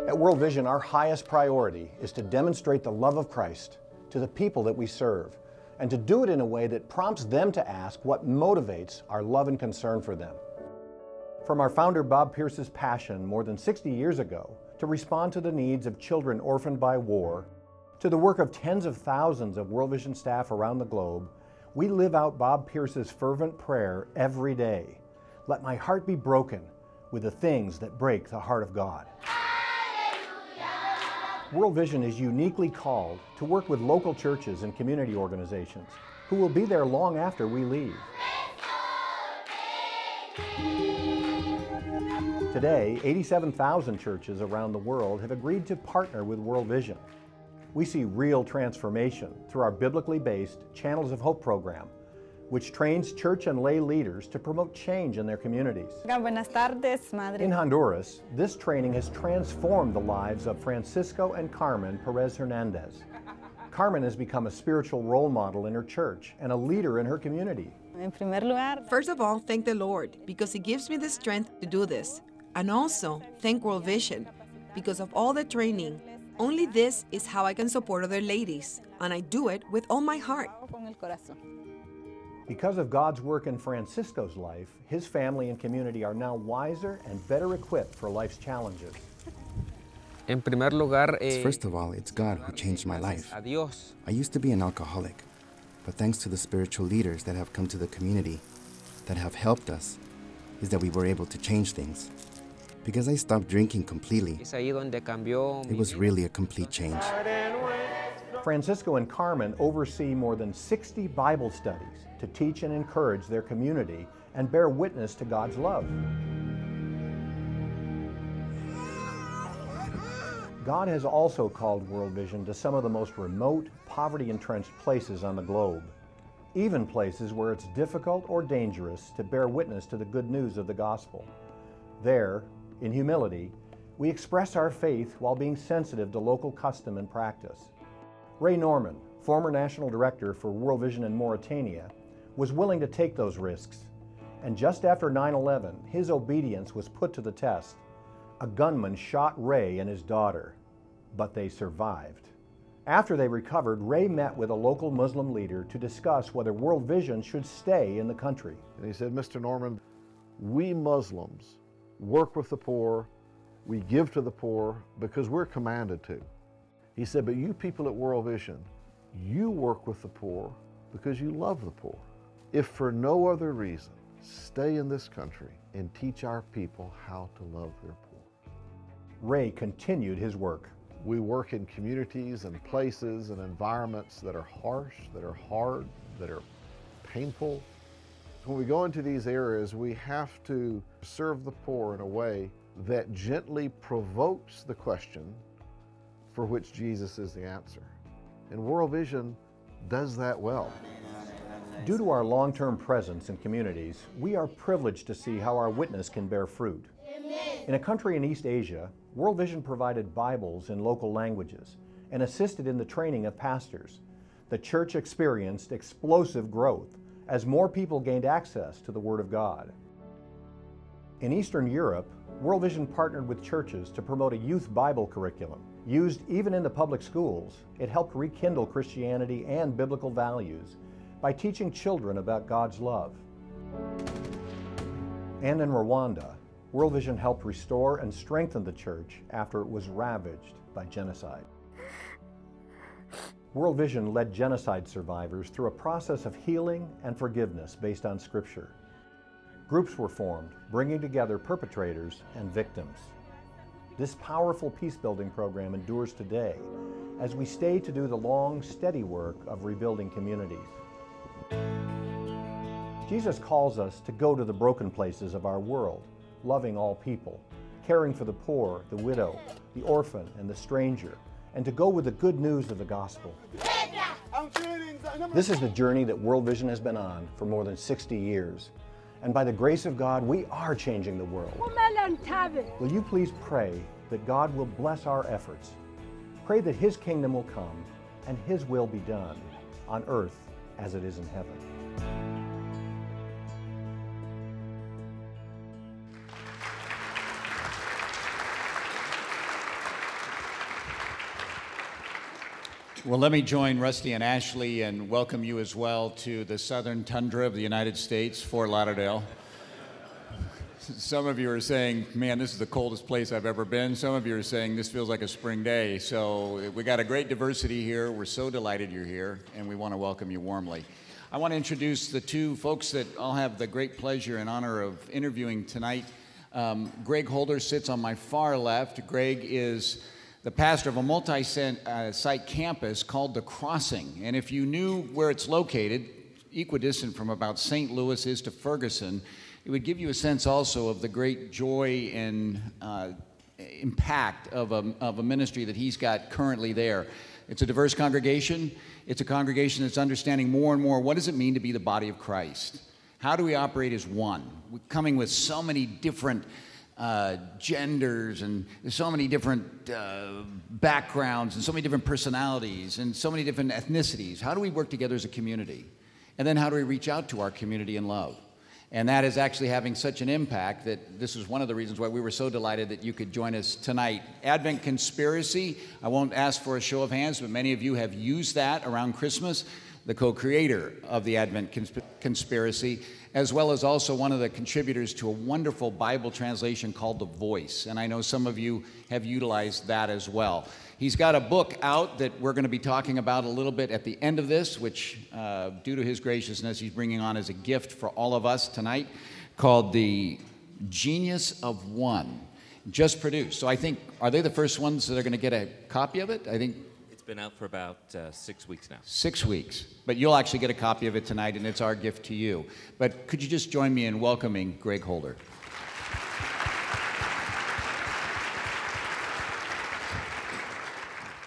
At World Vision, our highest priority is to demonstrate the love of Christ to the people that we serve, and to do it in a way that prompts them to ask what motivates our love and concern for them. From our founder Bob Pierce's passion more than 60 years ago to respond to the needs of children orphaned by war, to the work of tens of thousands of World Vision staff around the globe, we live out Bob Pierce's fervent prayer every day. Let my heart be broken with the things that break the heart of God. World Vision is uniquely called to work with local churches and community organizations who will be there long after we leave. Today, 87,000 churches around the world have agreed to partner with World Vision. We see real transformation through our biblically based Channels of Hope program, which trains church and lay leaders to promote change in their communities. Buenas tardes, madre. In Honduras, this training has transformed the lives of Francisco and Carmen Perez Hernandez. Carmen has become a spiritual role model in her church and a leader in her community. En primer lugar, First of all, thank the Lord, because He gives me the strength to do this. And also, thank World Vision, because of all the training. Only this is how I can support other ladies, and I do it with all my heart. con el corazón. Because of God's work in Francisco's life, his family and community are now wiser and better equipped for life's challenges. En primer lugar, First of all, it's God who changed my life. a Dios. I used to be an alcoholic, but thanks to the spiritual leaders that have come to the community, that have helped us, is that we were able to change things. Because I stopped drinking completely, Es ahí donde cambió it mi was vida. really a complete change. Francisco and Carmen oversee more than 60 Bible studies to teach and encourage their community and bear witness to God's love. God has also called World Vision to some of the most remote, poverty-entrenched places on the globe, even places where it's difficult or dangerous to bear witness to the good news of the gospel. There, in humility, we express our faith while being sensitive to local custom and practice. Ray Norman, former national director for World Vision in Mauritania, was willing to take those risks. And just after 9/11, his obedience was put to the test. A gunman shot Ray and his daughter, but they survived. After they recovered, Ray met with a local Muslim leader to discuss whether World Vision should stay in the country. And he said, Mr. Norman, we Muslims work with the poor, we give to the poor because we're commanded to. He said, but you people at World Vision, you work with the poor because you love the poor. If for no other reason, stay in this country and teach our people how to love their poor. Ray continued his work. We work in communities and places and environments that are harsh, that are hard, that are painful. When we go into these areas, we have to serve the poor in a way that gently provokes the question for which Jesus is the answer. And World Vision does that well. Due to our long-term presence in communities, we are privileged to see how our witness can bear fruit. In a country in East Asia, World Vision provided Bibles in local languages and assisted in the training of pastors. The church experienced explosive growth as more people gained access to the Word of God. In Eastern Europe, World Vision partnered with churches to promote a youth Bible curriculum. Used even in the public schools, it helped rekindle Christianity and biblical values by teaching children about God's love. And in Rwanda, World Vision helped restore and strengthen the church after it was ravaged by genocide. World Vision led genocide survivors through a process of healing and forgiveness based on Scripture. Groups were formed, bringing together perpetrators and victims. This powerful peace-building program endures today as we stay to do the long, steady work of rebuilding communities. Jesus calls us to go to the broken places of our world, loving all people, caring for the poor, the widow, the orphan, and the stranger, and to go with the good news of the gospel. This is the journey that World Vision has been on for more than 60 years. And by the grace of God, we are changing the world. Will you please pray that God will bless our efforts? Pray that His kingdom will come and His will be done on earth as it is in heaven. Well, let me join Rusty and Ashley and welcome you as well to the southern tundra of the United States, Fort Lauderdale. Some of you are saying, man, this is the coldest place I've ever been. Some of you are saying this feels like a spring day. So we got a great diversity here. We're so delighted you're here, and we want to welcome you warmly. I want to introduce the two folks that I'll have the great pleasure and honor of interviewing tonight. Greg Holder sits on my far left. Greg is the pastor of a multi-site campus called The Crossing. And if you knew where it's located, equidistant from about St. Louis is to Ferguson, it would give you a sense also of the great joy and impact of a ministry that he's got currently there. It's a diverse congregation. It's a congregation that's understanding more and more what does it mean to be the body of Christ? How do we operate as one? We're coming with so many different genders and so many different backgrounds and so many different personalities and so many different ethnicities. How do we work together as a community? And then how do we reach out to our community in love? And that is actually having such an impact that this is one of the reasons why we were so delighted that you could join us tonight. Advent Conspiracy, I won't ask for a show of hands, but many of you have used that around Christmas. The co-creator of the Advent Conspiracy, as well as also one of the contributors to a wonderful Bible translation called The Voice. And I know some of you have utilized that as well. He's got a book out that we're going to be talking about a little bit at the end of this, which, due to his graciousness, he's bringing on as a gift for all of us tonight, called The Genius of One, just produced. So I think, are they the first ones that are going to get a copy of it? I think it's been out for about 6 weeks now. 6 weeks. But you'll actually get a copy of it tonight, and it's our gift to you. But could you just join me in welcoming Greg Holder?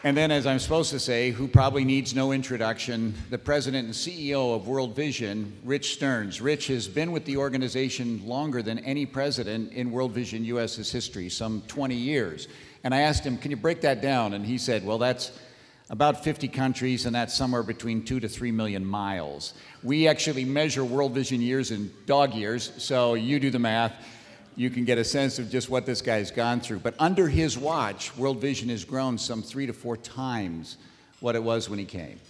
And then, as I'm supposed to say, who probably needs no introduction, the president and CEO of World Vision, Rich Stearns. Rich has been with the organization longer than any president in World Vision US's history, some 20 years. And I asked him, can you break that down? And he said, well, that's about 50 countries, and that's somewhere between 2 to 3 million miles. We actually measure World Vision years in dog years, so you do the math. You can get a sense of just what this guy's gone through. But under his watch, World Vision has grown some 3 to 4 times what it was when he came.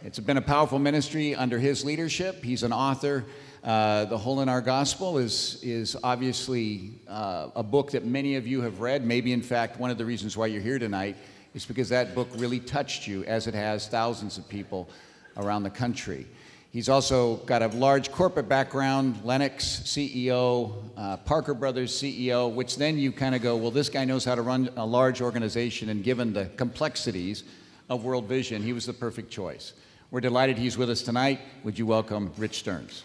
It's been a powerful ministry under his leadership. He's an author. The Hole in Our Gospel is obviously a book that many of you have read. Maybe, in fact, one of the reasons why you're here tonight is because that book really touched you, as it has thousands of people around the country. He's also got a large corporate background, Lennox CEO, Parker Brothers CEO, which then you kind of go, well, this guy knows how to run a large organization, and given the complexities of World Vision, he was the perfect choice. We're delighted he's with us tonight. Would you welcome Rich Stearns?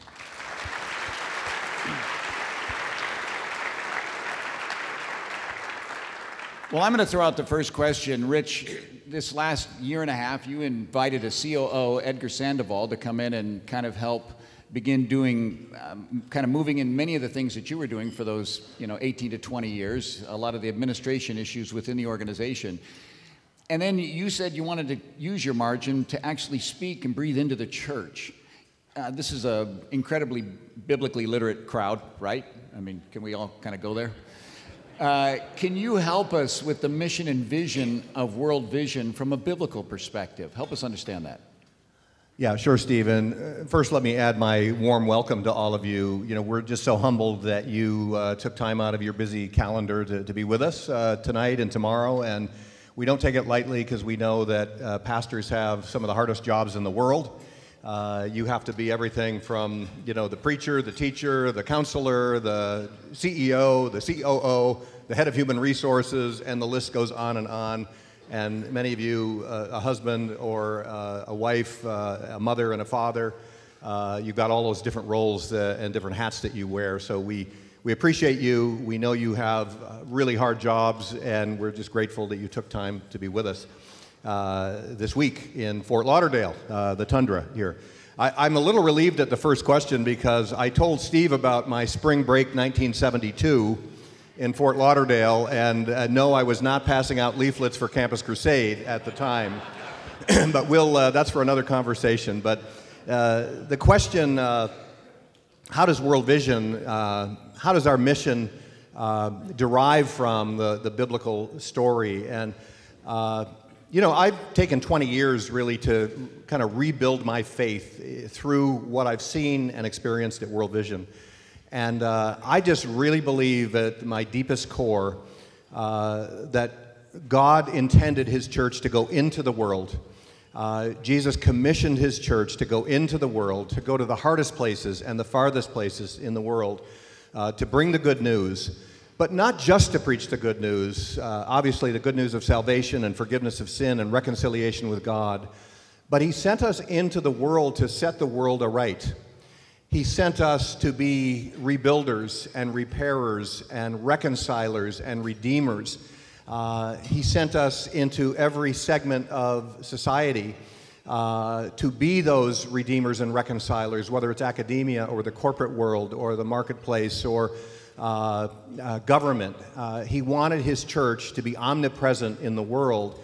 Well, I'm going to throw out the first question. Rich, this last year and a half, you invited a COO, Edgar Sandoval, to come in and kind of help begin doing, kind of moving in many of the things that you were doing for those, 18 to 20 years, a lot of the administration issues within the organization. And then you said you wanted to use your margin to actually speak and breathe into the church. This is an incredibly biblically literate crowd, right? I mean, can we all kind of go there? Can you help us with the mission and vision of World Vision from a biblical perspective? Help us understand that. Yeah, sure, Stephen. First, let me add my warm welcome to all of you. We're just so humbled that you took time out of your busy calendar to be with us tonight and tomorrow. And we don't take it lightly, because we know that pastors have some of the hardest jobs in the world. You have to be everything from, the preacher, the teacher, the counselor, the CEO, the COO, the head of human resources, and the list goes on and on. And many of you, a husband or a wife, a mother and a father, you've got all those different roles and different hats that you wear. So we appreciate you. We know you have really hard jobs, and we're just grateful that you took time to be with us this week in Fort Lauderdale, the tundra here. I'm a little relieved at the first question, because I told Steve about my spring break 1972 in Fort Lauderdale, and no, I was not passing out leaflets for Campus Crusade at the time. But that's for another conversation. But the question, how does World Vision, how does our mission derive from the biblical story? And You know, I've taken 20 years really to kind of rebuild my faith through what I've seen and experienced at World Vision. And I just really believe at my deepest core that God intended His church to go into the world. Jesus commissioned His church to go into the world, to go to the hardest places and the farthest places in the world, to bring the good news. But not just to preach the good news, obviously the good news of salvation and forgiveness of sin and reconciliation with God, but He sent us into the world to set the world aright. He sent us to be rebuilders and repairers and reconcilers and redeemers. He sent us into every segment of society to be those redeemers and reconcilers, whether it's academia or the corporate world or the marketplace or government. He wanted His church to be omnipresent in the world,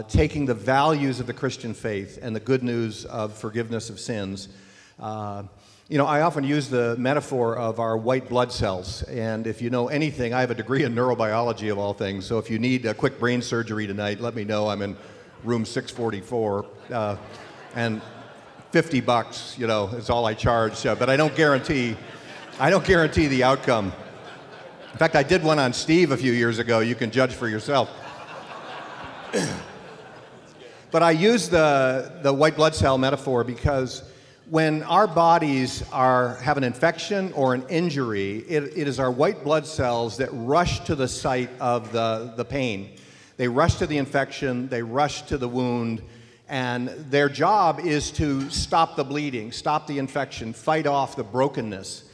taking the values of the Christian faith and the good news of forgiveness of sins. You know, I often use the metaphor of our white blood cells, and if you know anything, I have a degree in neurobiology of all things, so if you need a quick brain surgery tonight, let me know. I'm in room 644, and $50, you know, is all I charge, but I don't guarantee the outcome. In fact, I did one on Steve a few years ago. You can judge for yourself. But I use the white blood cell metaphor because when our bodies have an infection or an injury, it is our white blood cells that rush to the site of the pain. They rush to the infection, they rush to the wound, and their job is to stop the bleeding, stop the infection, fight off the brokenness.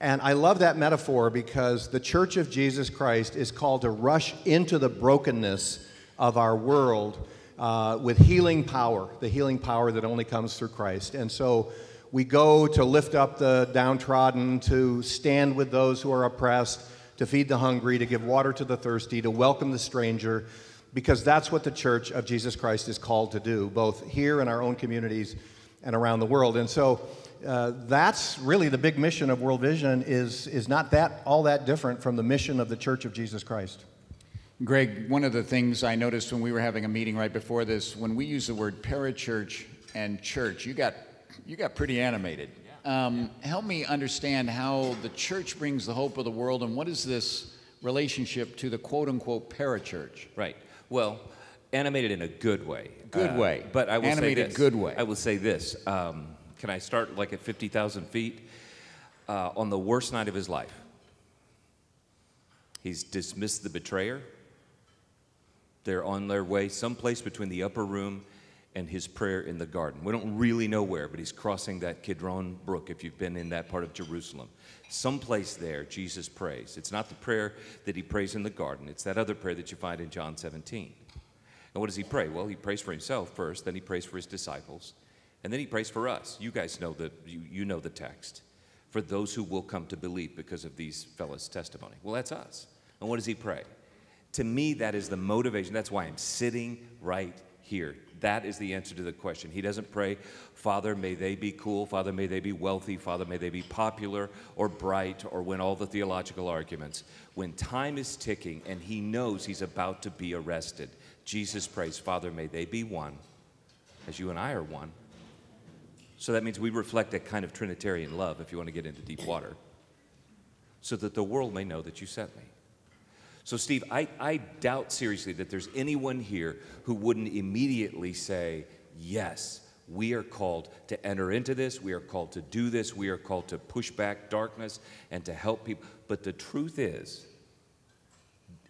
And I love that metaphor because the Church of Jesus Christ is called to rush into the brokenness of our world with healing power, the healing power that only comes through Christ. And so we go to lift up the downtrodden, to stand with those who are oppressed, to feed the hungry, to give water to the thirsty, to welcome the stranger, because that's what the Church of Jesus Christ is called to do, both here in our own communities and around the world. And so that's really the big mission of World Vision, is not all that different from the mission of the Church of Jesus Christ. Greg, one of the things I noticed when we were having a meeting right before this, when we use the word parachurch and church, you got pretty animated. Help me understand how the church brings the hope of the world, and what is this relationship to the quote-unquote parachurch? Right. Well, animated in a good way. Good way. But I will animated say this. Good way. I will say this. Can I start like at 50,000 feet? On the worst night of his life, he's dismissed the betrayer. They're on their way someplace between the upper room and his prayer in the garden. We don't really know where, but he's crossing that Kidron Brook, if you've been in that part of Jerusalem. Someplace there, Jesus prays. It's not the prayer that he prays in the garden. It's that other prayer that you find in John 17. And what does he pray? Well, he prays for himself first, then he prays for his disciples, and then he prays for us. You guys know you know the text. For those who will come to believe because of these fellas' testimony. Well, that's us. And what does he pray? To me, that is the motivation. That's why I'm sitting right here. That is the answer to the question. He doesn't pray, Father, may they be cool, Father, may they be wealthy, Father, may they be popular or bright or win all the theological arguments. When time is ticking and he knows he's about to be arrested, Jesus prays, Father, may they be one, as you and I are one. So that means we reflect that kind of Trinitarian love, if you want to get into deep water, so that the world may know that you sent me. So, Steve, I doubt seriously that there's anyone here who wouldn't immediately say, yes, we are called to enter into this, we are called to do this, we are called to push back darkness and to help people. But the truth is,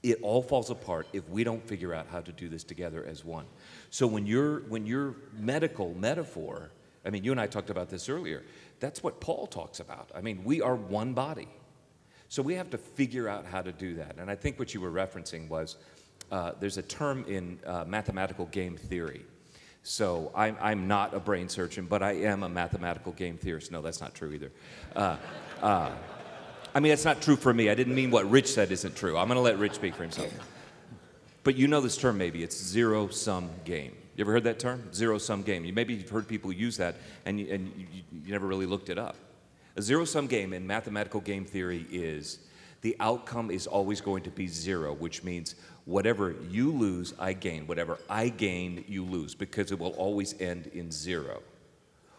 it all falls apart if we don't figure out how to do this together as one. So when your medical metaphor, I mean, you and I talked about this earlier, that's what Paul talks about. I mean, we are one body. So we have to figure out how to do that. And I think what you were referencing was there's a term in mathematical game theory. So I'm not a brain surgeon, but I am a mathematical game theorist. No, that's not true either. I mean, that's not true for me. I didn't mean what Rich said isn't true. I'm going to let Rich speak for himself. But you know this term maybe. It's zero-sum game. You ever heard that term? Zero-sum game. Maybe you've heard people use that, and you never really looked it up. A zero-sum game in mathematical game theory is the outcome is always going to be zero, which means whatever you lose, I gain. Whatever I gain, you lose, because it will always end in zero.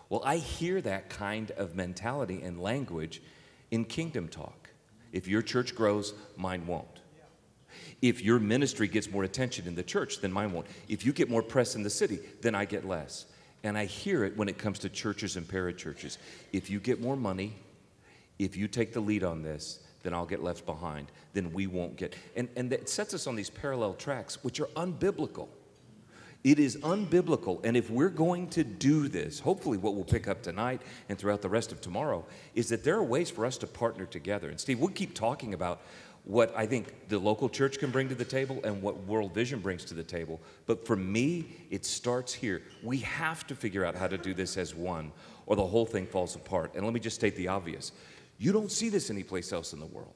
Well, I hear that kind of mentality and language in Kingdom Talk. If your church grows, mine won't. If your ministry gets more attention in the church, then mine won't. If you get more press in the city, then I get less. And I hear it when it comes to churches and parachurches. If you get more money, if you take the lead on this, then I'll get left behind. Then we won't get. And that sets us on these parallel tracks, which are unbiblical. It is unbiblical. And if we're going to do this, hopefully what we'll pick up tonight and throughout the rest of tomorrow is that there are ways for us to partner together. And Steve, we'll keep talking about what I think the local church can bring to the table and what World Vision brings to the table. But for me, it starts here. We have to figure out how to do this as one, or the whole thing falls apart. And let me just state the obvious. You don't see this anyplace else in the world.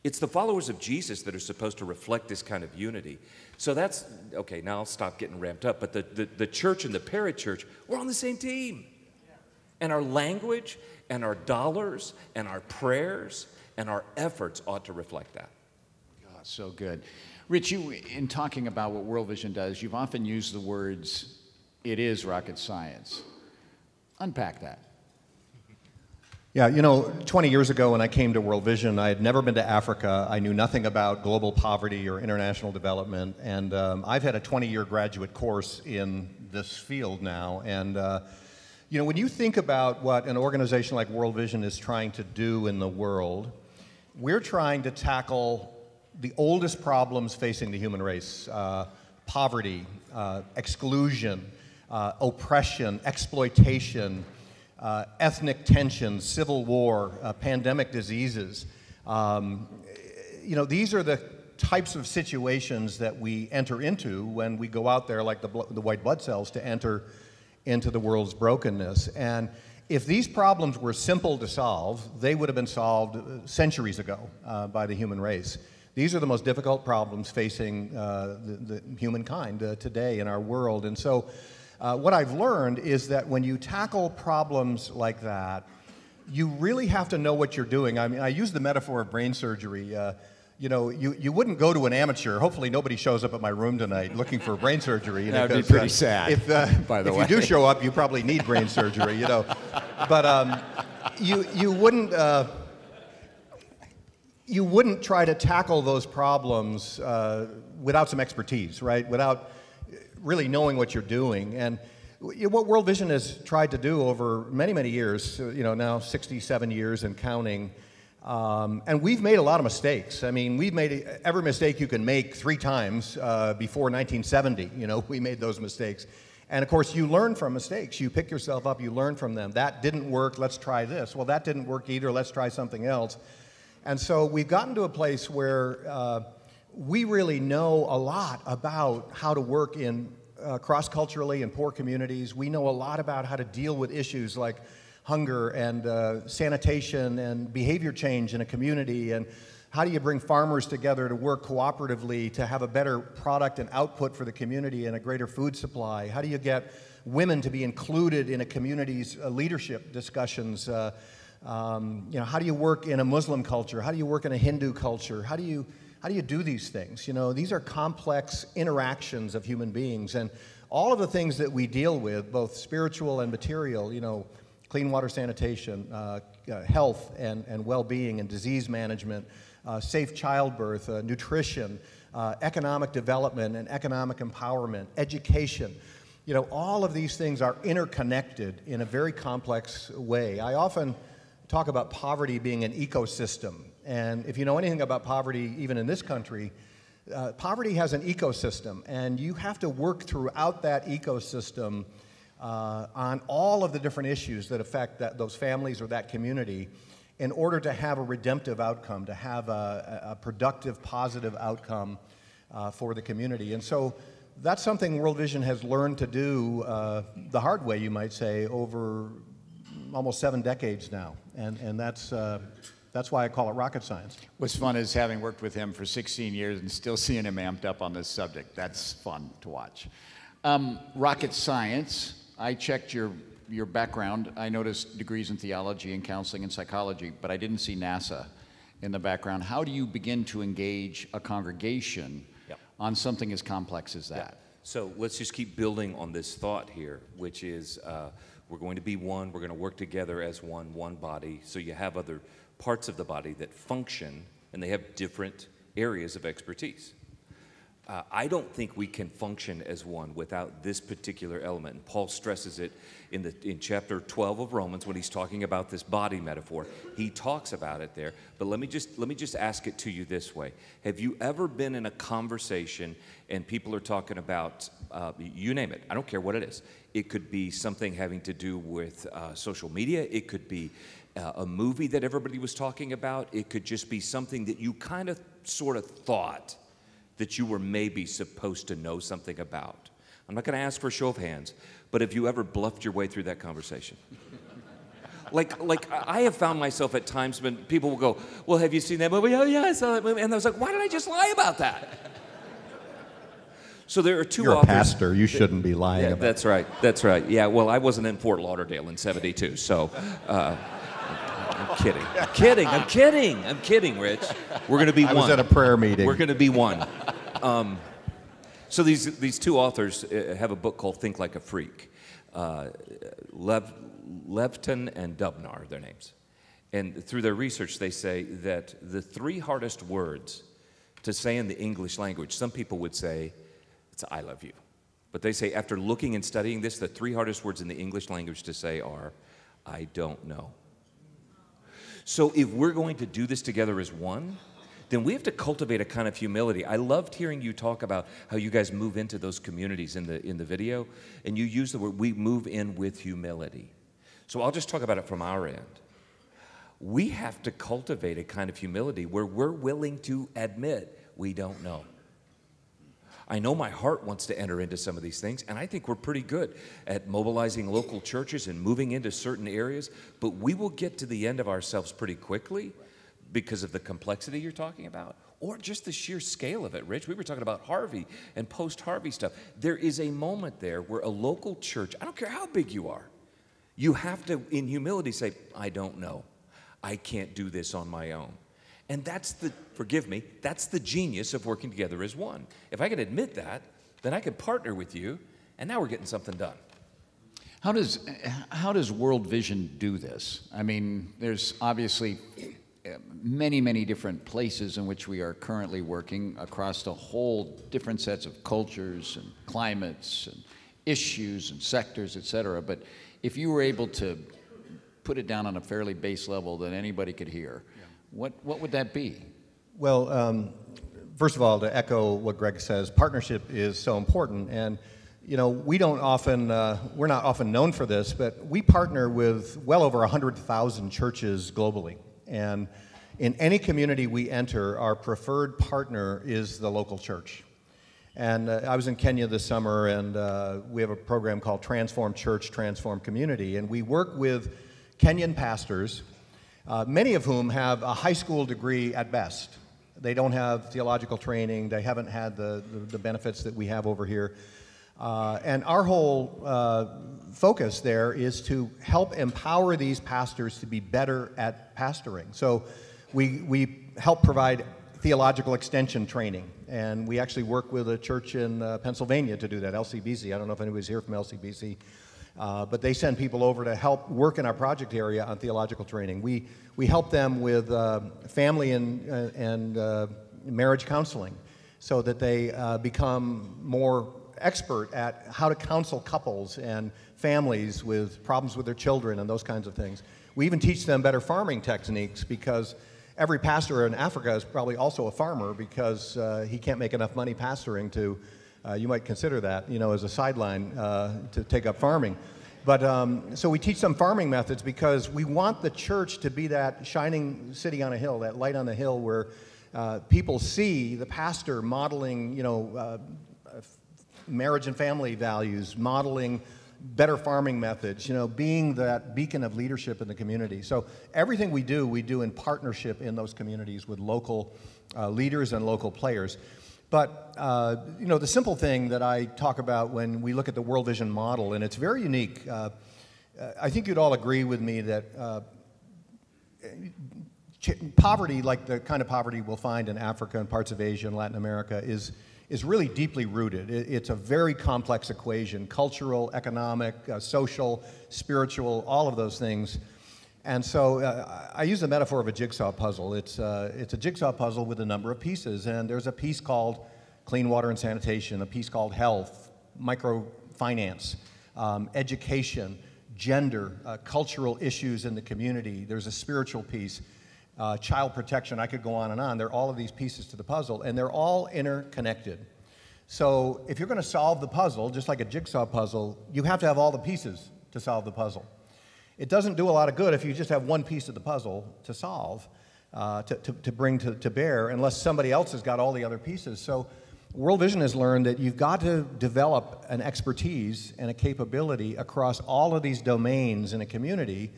It's the followers of Jesus that are supposed to reflect this kind of unity. So that's, okay, now I'll stop getting ramped up, but the church and the parachurch, we're on the same team. And our language and our dollars and our prayers and our efforts ought to reflect that. God, so good. Rich, you, in talking about what World Vision does, you've often used the words, it is rocket science. Unpack that. Yeah, you know, 20 years ago when I came to World Vision, I had never been to Africa. I knew nothing about global poverty or international development, and I've had a 20-year graduate course in this field now. And, you know, when you think about what an organization like World Vision is trying to do in the world, we're trying to tackle the oldest problems facing the human race, poverty, exclusion, oppression, exploitation, ethnic tensions, civil war, pandemic diseases. You know, these are the types of situations that we enter into when we go out there like the white blood cells to enter into the world's brokenness. And if these problems were simple to solve, they would have been solved centuries ago by the human race. These are the most difficult problems facing the humankind today in our world. And so what I've learned is that when you tackle problems like that, you really have to know what you're doing. I mean, I use the metaphor of brain surgery. You know, you wouldn't go to an amateur. Hopefully nobody shows up at my room tonight looking for brain surgery. That would be pretty sad, by the way. If you do show up, you probably need brain surgery, you know. But you wouldn't try to tackle those problems without some expertise, right? Without really knowing what you're doing. And what World Vision has tried to do over many, many years, you know, now 67 years and counting, and we've made a lot of mistakes. I mean, we've made every mistake you can make 3 times before 1970. You know, we made those mistakes. And of course, you learn from mistakes. You pick yourself up, you learn from them. That didn't work, let's try this. Well, that didn't work either, let's try something else. And so we've gotten to a place where we really know a lot about how to work in cross-culturally in poor communities. We know a lot about how to deal with issues like hunger and sanitation and behavior change in a community, and how do you bring farmers together to work cooperatively to have a better product and output for the community and a greater food supply? How do you get women to be included in a community's leadership discussions? You know, how do you work in a Muslim culture? How do you work in a Hindu culture? How do you do these things? You know, these are complex interactions of human beings, and all of the things that we deal with, both spiritual and material, you know, clean water sanitation, health and well-being and disease management, safe childbirth, nutrition, economic development and economic empowerment, education. You know, all of these things are interconnected in a very complex way. I often talk about poverty being an ecosystem. And if you know anything about poverty, even in this country, poverty has an ecosystem, and you have to work throughout that ecosystem on all of the different issues that affect those families or that community in order to have a redemptive outcome, to have a productive, positive outcome for the community. And so that's something World Vision has learned to do the hard way, you might say, over almost 7 decades now. And that's why I call it rocket science. What's fun is having worked with him for 16 years and still seeing him amped up on this subject. That's fun to watch. Rocket science, I checked your background. I noticed degrees in theology and counseling and psychology, but I didn't see NASA. in the background. How do you begin to engage a congregation on something as complex as that? So let's just keep building on this thought here, which is we're going to be one, we're going to work together as one body, so you have other parts of the body that function, and they have different areas of expertise. I don't think we can function as one without this particular element. And Paul stresses it in chapter 12 of Romans when he's talking about this body metaphor. He talks about it there. But let me just ask it to you this way. Have you ever been in a conversation and people are talking about, you name it, I don't care what it is. It could be something having to do with social media. It could be a movie that everybody was talking about. It could just be something that you kind of sort of thought that you were maybe supposed to know something about. I'm not going to ask for a show of hands, but have you ever bluffed your way through that conversation? Like I have found myself at times when people will go, well, have you seen that movie? Oh, yeah, I saw that movie. And I was like, why did I just lie about that? So there are two You're authors. a pastor. You shouldn't be lying about That's right. That's right. Yeah, well, I wasn't in Fort Lauderdale in '72, so I'm kidding. I'm kidding, Rich. We're going to be one. I was at a prayer meeting. We're going to be one. So these two authors have a book called Think Like a Freak. Levton and Dubnar are their names. And through their research, they say that the 3 hardest words to say in the English language, some people would say, it's I love you. But they say after looking and studying this, the 3 hardest words in the English language to say are, I don't know. So if we're going to do this together as one, then we have to cultivate a kind of humility. I loved hearing you talk about how you guys move into those communities in the video, and you use the word, we move in with humility. So I'll just talk about it from our end. We have to cultivate a kind of humility where we're willing to admit we don't know. I know my heart wants to enter into some of these things, and I think we're pretty good at mobilizing local churches and moving into certain areas, but we will get to the end of ourselves pretty quickly because of the complexity you're talking about, or just the sheer scale of it, Rich. We were talking about Harvey and post-Harvey stuff. There is a moment there where a local church, I don't care how big you are, you have to, in humility, say, I don't know. I can't do this on my own. And that's the, forgive me, that's the genius of working together as one. If I can admit that, then I can partner with you, and now we're getting something done. How does World Vision do this? I mean, there's obviously many, many different places in which we are currently working across a whole different sets of cultures and climates and issues and sectors, et cetera. But if you were able to put it down on a fairly base level that anybody could hear, what would that be? Well, first of all, to echo what Greg says, partnership is so important. And, you know, we're not often known for this, but we partner with well over 100,000 churches globally. And in any community we enter, our preferred partner is the local church. And I was in Kenya this summer, and we have a program called Transform Church, Transform Community. And we work with Kenyan pastors, many of whom have a high school degree at best. They don't have theological training. They haven't had the benefits that we have over here. And our whole focus there is to help empower these pastors to be better at pastoring. So we help provide theological extension training. And we actually work with a church in Pennsylvania to do that, LCBC. I don't know if anybody's here from LCBC. But they send people over to help work in our project area on theological training. We help them with family and marriage counseling so that they become more expert at how to counsel couples and families with problems with their children and those kinds of things. We even teach them better farming techniques because every pastor in Africa is probably also a farmer because he can't make enough money pastoring to you might consider that, you know, as a sideline to take up farming. But so we teach them farming methods because we want the church to be that shining city on a hill, that light on the hill where people see the pastor modeling, you know, marriage and family values, modeling better farming methods, you know, being that beacon of leadership in the community. So everything we do in partnership in those communities with local leaders and local players. But, you know, the simple thing that I talk about when we look at the World Vision model, and it's very unique, I think you'd all agree with me that Poverty, like the kind of poverty we'll find in Africa and parts of Asia and Latin America, is really deeply rooted. It's a very complex equation: cultural, economic, social, spiritual, all of those things. And so I use the metaphor of a jigsaw puzzle. It's a jigsaw puzzle with a number of pieces, and there's a piece called clean water and sanitation, a piece called health, microfinance, education, gender, cultural issues in the community. There's a spiritual piece, child protection. I could go on and on. There are all of these pieces to the puzzle, and they're all interconnected. So if you're going to solve the puzzle, just like a jigsaw puzzle, you have to have all the pieces to solve the puzzle. It doesn't do a lot of good if you just have one piece of the puzzle to solve, to bring to bear, unless somebody else has got all the other pieces. So World Vision has learned that you've got to develop an expertise and a capability across all of these domains in a community,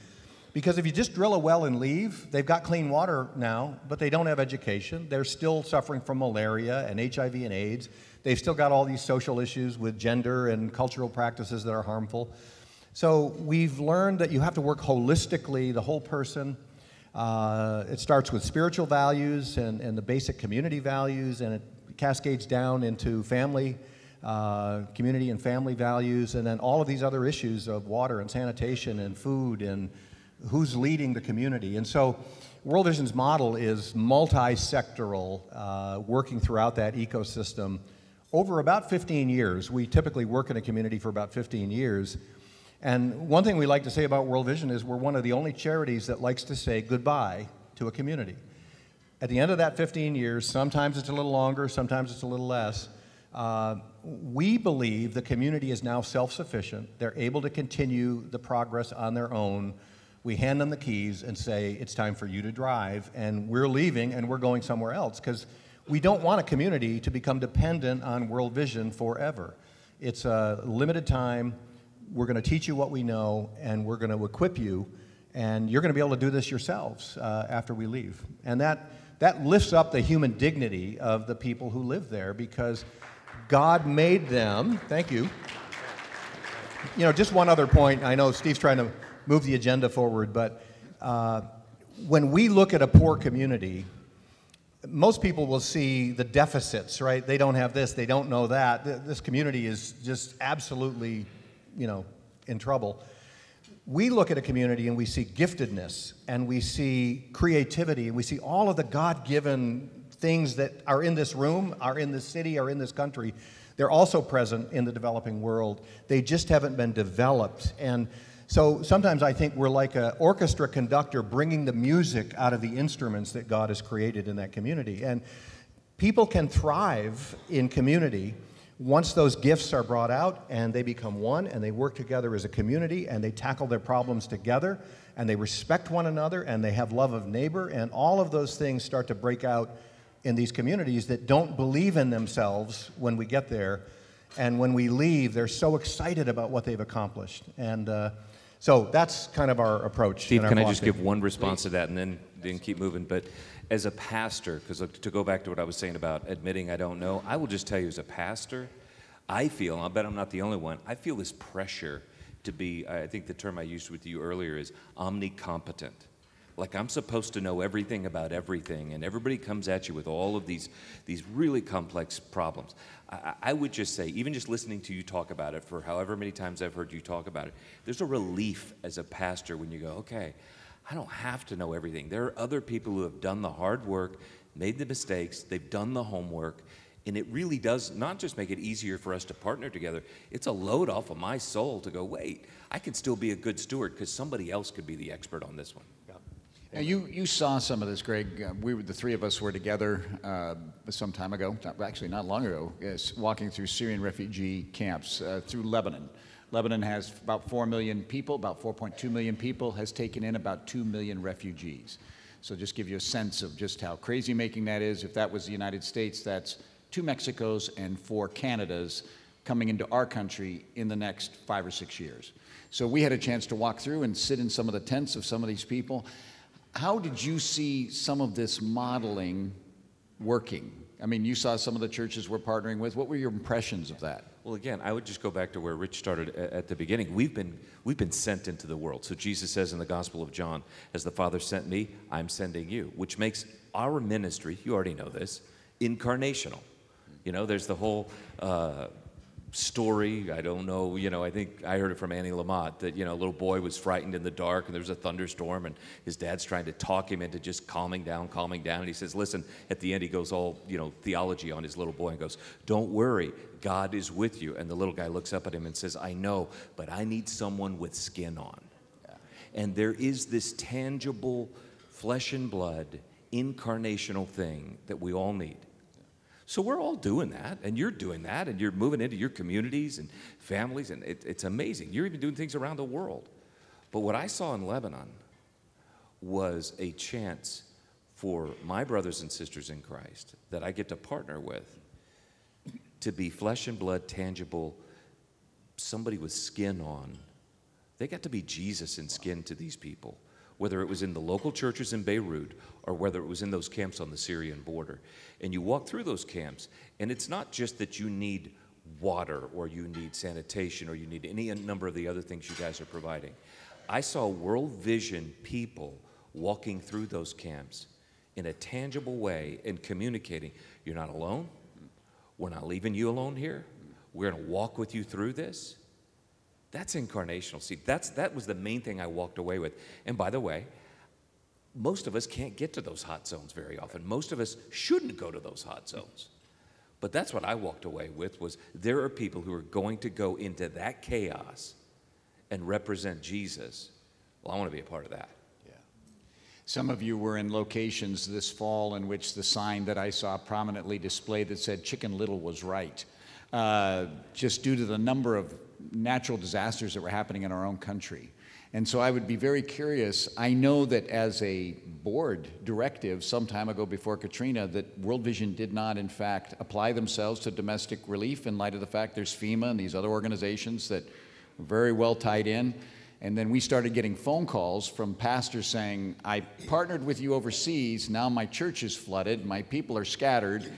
because if you just drill a well and leave, they've got clean water now, but they don't have education. They're still suffering from malaria and HIV and AIDS. They've still got all these social issues with gender and cultural practices that are harmful. So we've learned that you have to work holistically, the whole person. It starts with spiritual values and the basic community values, and it cascades down into family, community and family values, and then all of these other issues of water and sanitation and food and who's leading the community. And so World Vision's model is multi-sectoral, working throughout that ecosystem over about 15 years. We typically work in a community for about 15 years. And one thing we like to say about World Vision is we're one of the only charities that likes to say goodbye to a community. At the end of that 15 years, sometimes it's a little longer, sometimes it's a little less, we believe the community is now self-sufficient. They're able to continue the progress on their own. We hand them the keys and say, it's time for you to drive, and we're leaving and we're going somewhere else, because we don't want a community to become dependent on World Vision forever. It's a limited time. We're going to teach you what we know, and we're going to equip you, and you're going to be able to do this yourselves after we leave. And that lifts up the human dignity of the people who live there, because God made them. Thank you. You know, just one other point. I know Steve's trying to move the agenda forward, but when we look at a poor community, most people will see the deficits, right? They don't have this, they don't know that. This community is just absolutely, in trouble. We look at a community and we see giftedness, and we see creativity, and we see all of the God-given things that are in this room, are in this city, are in this country. They're also present in the developing world. They just haven't been developed. And so sometimes I think we're like an orchestra conductor bringing the music out of the instruments that God has created in that community. And people can thrive in community once those gifts are brought out and they become one and they work together as a community and they tackle their problems together and they respect one another and they have love of neighbor, and all of those things start to break out in these communities that don't believe in themselves when we get there. And when we leave, they're so excited about what they've accomplished. And so that's kind of our approach. Steve, can I just give one response to that and then keep moving? But as a pastor, because to go back to what I was saying about admitting I don't know, I will just tell you as a pastor, I feel, and I'll bet I'm not the only one, I feel this pressure to be, I think the term I used with you earlier is omnicompetent. Like I'm supposed to know everything about everything, and everybody comes at you with all of these really complex problems. I would just say, even just listening to you talk about it for however many times I've heard you talk about it, there's a relief as a pastor when you go, okay, I don't have to know everything. There are other people who have done the hard work, made the mistakes, they've done the homework, and it really does not just make it easier for us to partner together, it's a load off of my soul to go, wait, I can still be a good steward because somebody else could be the expert on this one. Now, you saw some of this, Greg. The three of us were together some time ago, actually not long ago, walking through Syrian refugee camps through Lebanon. Lebanon has about 4 million people, about 4.2 million people, has taken in about 2 million refugees. So just give you a sense of just how crazy making that is. If that was the United States, that's 2 Mexicos and 4 Canadas coming into our country in the next 5 or 6 years. So we had a chance to walk through and sit in some of the tents of some of these people. How did you see some of this modeling working? I mean, you saw some of the churches we're partnering with. What were your impressions of that? Well, again, I would just go back to where Rich started at the beginning. We've been sent into the world. So Jesus says in the Gospel of John, as the Father sent me, I'm sending you, which makes our ministry, you already know this, incarnational. You know, there's the whole story, I don't know, you know, I think I heard it from Annie Lamott that, you know, a little boy was frightened in the dark and there was a thunderstorm and his dad's trying to talk him into just calming down. And he says, listen, at the end he goes all, you know, theology on his little boy and goes, don't worry, God is with you. And the little guy looks up at him and says, I know, but I need someone with skin on. And there is this tangible flesh and blood incarnational thing that we all need. So we're all doing that, and you're doing that, and you're moving into your communities and families, and it's amazing. You're even doing things around the world. But what I saw in Lebanon was a chance for my brothers and sisters in Christ that I get to partner with to be flesh and blood, tangible, somebody with skin on. They got to be Jesus in skin to these people, whether it was in the local churches in Beirut or whether it was in those camps on the Syrian border. And you walk through those camps, and it's not just that you need water or you need sanitation or you need any number of the other things you guys are providing. I saw World Vision people walking through those camps in a tangible way and communicating, you're not alone, we're not leaving you alone here, we're gonna walk with you through this. That's incarnational. See, that was the main thing I walked away with. And by the way, most of us can't get to those hot zones very often. Most of us shouldn't go to those hot zones. But that's what I walked away with, was there are people who are going to go into that chaos and represent Jesus. Well, I want to be a part of that. Yeah. Some of you were in locations this fall in which the sign that I saw prominently displayed that said Chicken Little was right. Just due to the number of natural disasters that were happening in our own country. And so I would be very curious. I know that as a board directive some time ago before Katrina, that World Vision did not, in fact, apply themselves to domestic relief in light of the fact there's FEMA and these other organizations that are very well tied in. And then we started getting phone calls from pastors saying, I partnered with you overseas, now my church is flooded, my people are scattered.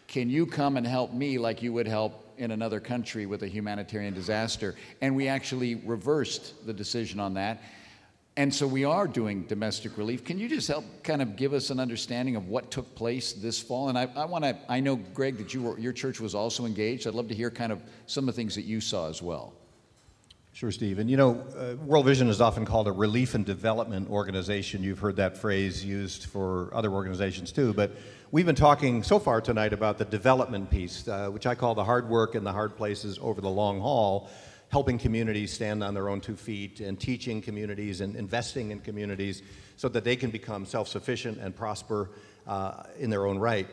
Can you come and help me like you would help in another country with a humanitarian disaster? And we actually reversed the decision on that. And so we are doing domestic relief. Can you just help kind of give us an understanding of what took place this fall? And I know, Greg, that your church was also engaged. I'd love to hear kind of some of the things that you saw as well. Sure, Steve. And you know, World Vision is often called a relief and development organization. You've heard that phrase used for other organizations too, but we've been talking so far tonight about the development piece, which I call the hard work in the hard places over the long haul, helping communities stand on their own 2 feet and teaching communities and investing in communities so that they can become self-sufficient and prosper in their own right.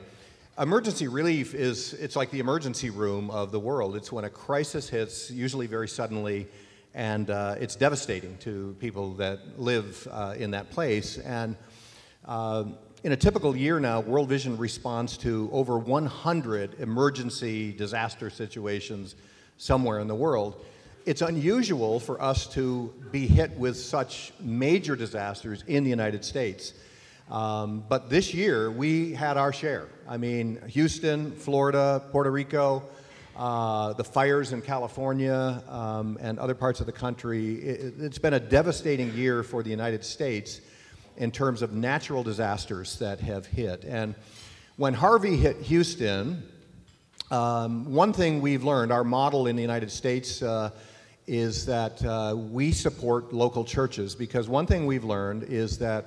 Emergency relief it's like the emergency room of the world. It's when a crisis hits, usually very suddenly, and it's devastating to people that live in that place. And in a typical year now, World Vision responds to over 100 emergency disaster situations somewhere in the world. It's unusual for us to be hit with such major disasters in the United States. But this year, we had our share. I mean, Houston, Florida, Puerto Rico, the fires in California, and other parts of the country. It's been a devastating year for the United States in terms of natural disasters that have hit. And when Harvey hit Houston, one thing we've learned, our model in the United States is that we support local churches, because one thing we've learned is that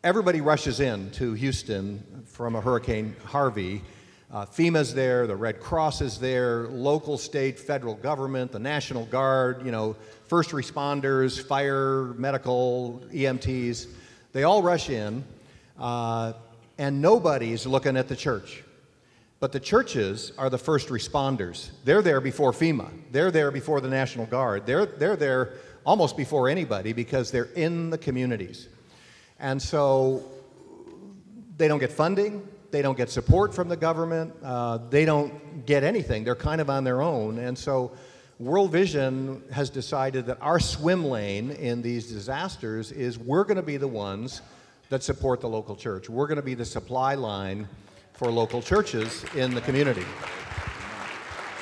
everybody rushes in to Houston from a Hurricane Harvey. FEMA's there, the Red Cross is there, local, state, federal government, the National Guard, you know, first responders, fire, medical, EMTs. They all rush in, and nobody's looking at the church. But the churches are the first responders. They're there before FEMA. They're there before the National Guard. They're there almost before anybody, because they're in the communities. And so they don't get funding, they don't get support from the government, they don't get anything. They're kind of on their own. And so World Vision has decided that our swim lane in these disasters is we're going to be the ones that support the local church. We're going to be the supply line for local churches in the community.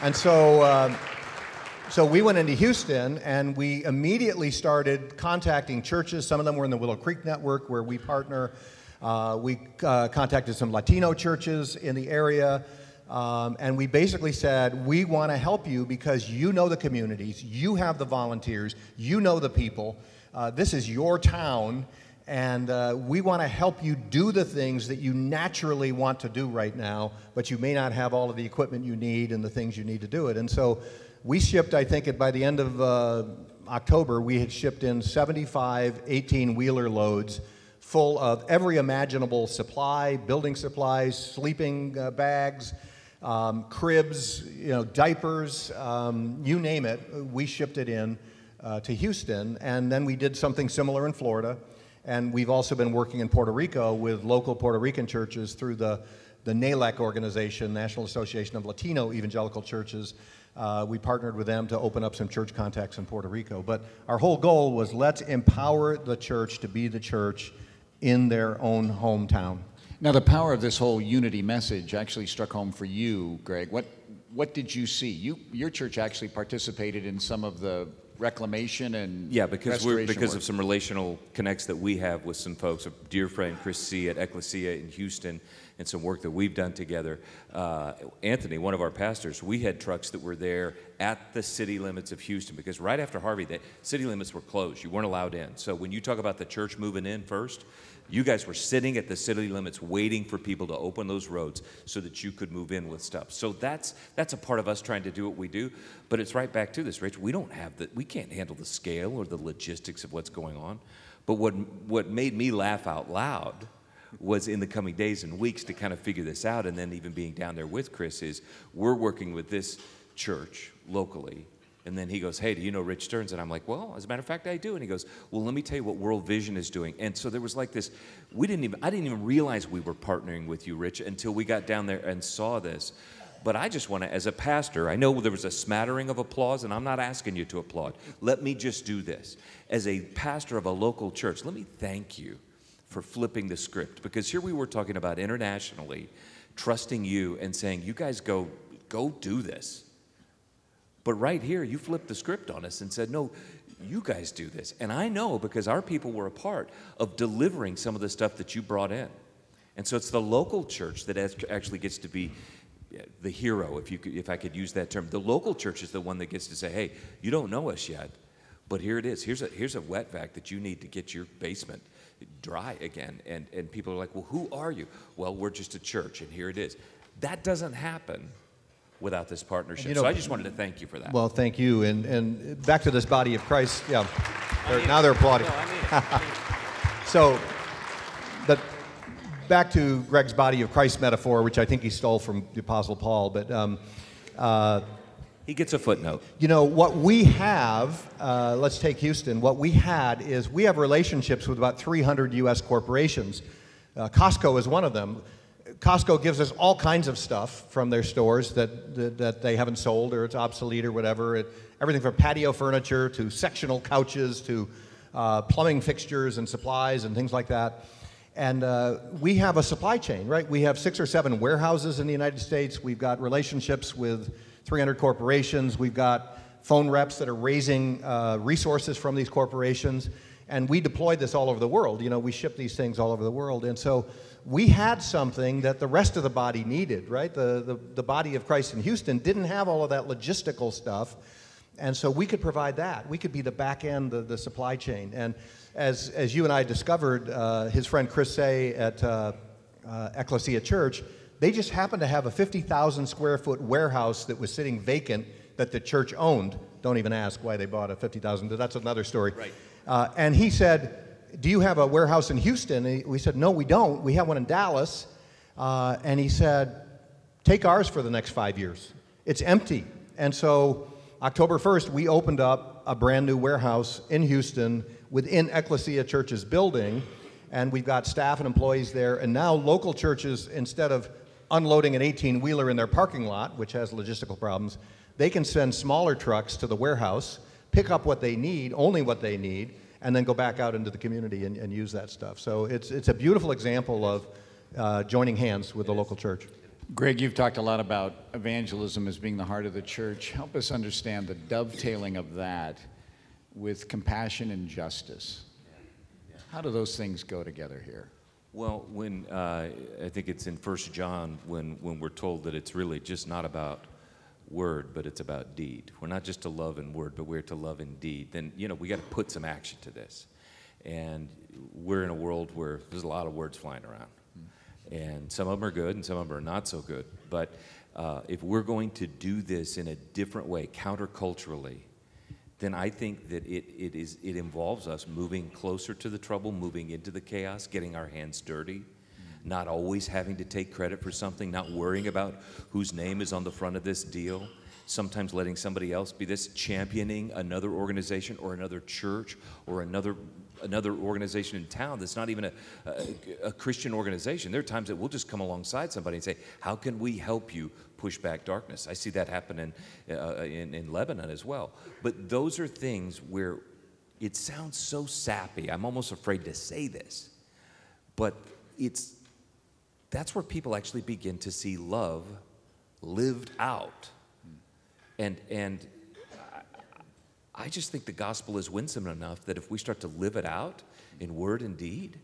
And so So we went into Houston, and we immediately started contacting churches. Some of them were in the Willow Creek Network, where we partner. We contacted some Latino churches in the area, and we basically said, we want to help you because you know the communities, you have the volunteers, you know the people. This is your town, and we want to help you do the things that you naturally want to do right now, but you may not have all of the equipment you need and the things you need to do it. And so we shipped, I think, by the end of October, we had shipped in 75 18-wheeler loads full of every imaginable supply, building supplies, sleeping bags, cribs, diapers, you name it. We shipped it in to Houston, and then we did something similar in Florida. And we've also been working in Puerto Rico with local Puerto Rican churches through the NALEC organization, National Association of Latino Evangelical Churches. We partnered with them to open up some church contacts in Puerto Rico. But our whole goal was, let's empower the church to be the church in their own hometown. Now, the power of this whole unity message actually struck home for you, Greg. What did you see? Your church actually participated in some of the reclamation and because of some relational connects that we have with some folks, a dear friend Chris C. at Ecclesia in Houston, and some work that we've done together. Anthony, one of our pastors, we had trucks that were there at the city limits of Houston, because right after Harvey, the city limits were closed. You weren't allowed in. So when you talk about the church moving in first, you guys were sitting at the city limits waiting for people to open those roads so that you could move in with stuff. So that's a part of us trying to do what we do. But it's right back to this, Rich. We can't handle the scale or the logistics of what's going on. But what made me laugh out loud was in the coming days and weeks to kind of figure this out, and then even being down there with Chris, is we're working with this church locally. And then he goes, hey, do you know Rich Stearns? And I'm like, well, as a matter of fact, I do. And he goes, well, let me tell you what World Vision is doing. And so there was like this, I didn't even realize we were partnering with you, Rich, until we got down there and saw this. But I just want to, as a pastor, I know there was a smattering of applause, and I'm not asking you to applaud. Let me just do this. As a pastor of a local church, let me thank you for flipping the script. Because here we were talking about internationally, trusting you and saying, you guys go do this. But right here, you flipped the script on us and said, no, you guys do this. And I know because our people were a part of delivering some of the stuff that you brought in. And so it's the local church that actually gets to be the hero, if I could use that term. The local church is the one that gets to say, hey, you don't know us yet, but here it is. Here's a wet vac that you need to get your basement dry again. And people are like, well, who are you? Well, we're just a church, and here it is. That doesn't happen without this partnership. So I just wanted to thank you for that. Well, thank you. And back to this body of Christ. Yeah, now they're applauding. So back to Greg's body of Christ metaphor, which I think he stole from the Apostle Paul. But he gets a footnote. You know, what we have, let's take Houston. What we had is we have relationships with about 300 U.S. corporations. Costco is one of them. Costco gives us all kinds of stuff from their stores that they haven't sold or it's obsolete or whatever. Everything from patio furniture to sectional couches to plumbing fixtures and supplies and things like that. And we have a supply chain, right? We have 6 or 7 warehouses in the United States. We've got relationships with 300 corporations. We've got phone reps that are raising resources from these corporations. And we deployed this all over the world. You know, we ship these things all over the world. And so we had something that the rest of the body needed, right? The body of Christ in Houston didn't have all of that logistical stuff. And so we could provide that. We could be the back end, the supply chain. And as you and I discovered, his friend Chris Say at Ecclesia Church, they just happened to have a 50,000 square foot warehouse that was sitting vacant that the church owned. Don't even ask why they bought a 50,000, but that's another story. Right. And he said, do you have a warehouse in Houston? And we said, no, we don't. We have one in Dallas. And he said, take ours for the next 5 years. It's empty. And so October 1st, we opened up a brand new warehouse in Houston within Ecclesia Church's building. And we've got staff and employees there. And now local churches, instead of unloading an 18-wheeler in their parking lot, which has logistical problems, they can send smaller trucks to the warehouse, pick up what they need, only what they need, and then go back out into the community and use that stuff. So it's a beautiful example of joining hands with the local church. Greg, you've talked a lot about evangelism as being the heart of the church. Help us understand the dovetailing of that with compassion and justice. How do those things go together here? Well, when I think it's in 1 John when we're told that it's really just not about word, but it's about deed. We're not just to love in word, but we're to love in deed. Then, you know, we got to put some action to this. And we're in a world where there's a lot of words flying around. And some of them are good and some of them are not so good. But if we're going to do this in a different way, counterculturally, then I think that it involves us moving closer to the trouble, moving into the chaos, getting our hands dirty, not always having to take credit for something, not worrying about whose name is on the front of this deal, sometimes letting somebody else be this, championing another organization or another church or another organization in town that's not even a Christian organization. There are times that we'll just come alongside somebody and say, how can we help you push back darkness? I see that happen in Lebanon as well. But those are things where it sounds so sappy. I'm almost afraid to say this. But that's where people actually begin to see love lived out. And I just think the gospel is winsome enough that if we start to live it out in word and deed,